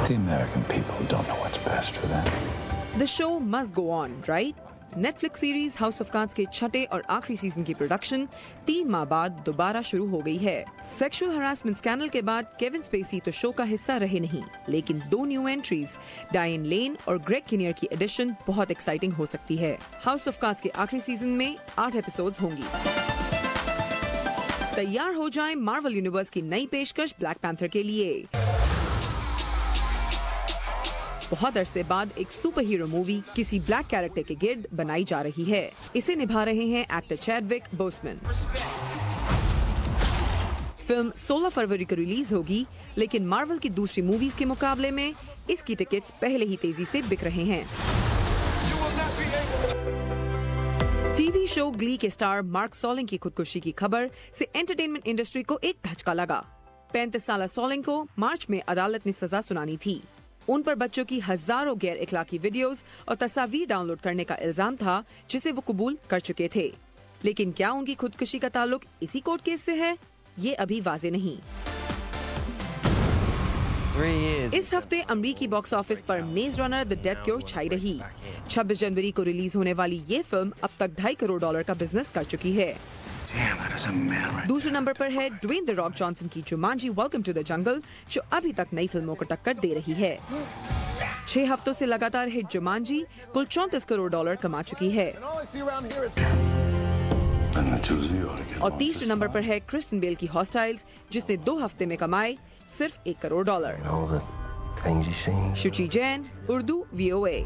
The American people don't know what's best for them. The show must go on, right? Netflix series house of cards के छठे और आखिरी season की production 3 माह बाद दोबारा शुरू हो गई है। सेक्सुअल हरासमेंट स्कैंडल के बाद केविन स्पेसी तो शो का हिस्सा रहे नहीं, लेकिन 2 न्यू एंट्रीज डायन लेन और ग्रेग किनियर की एडिशन बहुत एक्साइटिंग हो सकती है। हाउस ऑफ कार्ड्स के आखिरी सीजन में 8 एपिसोड्स होंगी। तैयार हो जाएं मार्वल यूनिवर्स की नई पेशकश ब्लैक पैंथर के लिए। बहुत अरसे बाद एक सुपर हीरो मूवी किसी ब्लैक कैरेक्टर के गिर्द बनाई जा रही है। इसे निभा रहे हैं एक्टर चैडविक बोसमैन। फिल्म 16 फरवरी को रिलीज होगी, लेकिन मार्वल की दूसरी मूवीज के मुकाबले में इसकी टिकट्स पहले ही तेजी से बिक रहे हैं। टीवी शो ग्ली के स्टार मार्क सॉलिंग की खुदकुशी की खबर से एंटरटेनमेंट इंडस्ट्री को एक धचका लगा। 35 साल सॉलिंग को मार्च में अदालत ने सजा सुनानी थी। उन पर बच्चों की हजारों गैर इखलाकी वीडियोस और तस्वीर डाउनलोड करने का इल्जाम था, जिसे वो कबूल कर चुके थे। लेकिन क्या उनकी खुदकुशी का ताल्लुक इसी कोर्ट केस से है, ये अभी वाजे नहीं। इस हफ्ते अमरीकी बॉक्स ऑफिस पर मेज रनर द डेथ क्योर छाई रही। 26 जनवरी को रिलीज होने वाली ये फिल्म अब तक $2.5 करोड़ का बिजनेस कर चुकी है। दूसरे नंबर पर है ड्वेन द रॉक जॉनसन की Jumanji welcome to the jungle, जो अभी तक नई फिल्मों को टक्कर दे रही है। 6 हफ्तों से लगातार हिट जुमांजी कुल $34 करोड़ कमा चुकी है। और तीसरे नंबर पर है क्रिस्टियन बेल की हॉस्टाइल्स, जिसने 2 हफ्ते में कमाए सिर्फ $1 करोड़। शुचि जैन, उर्दू VOA।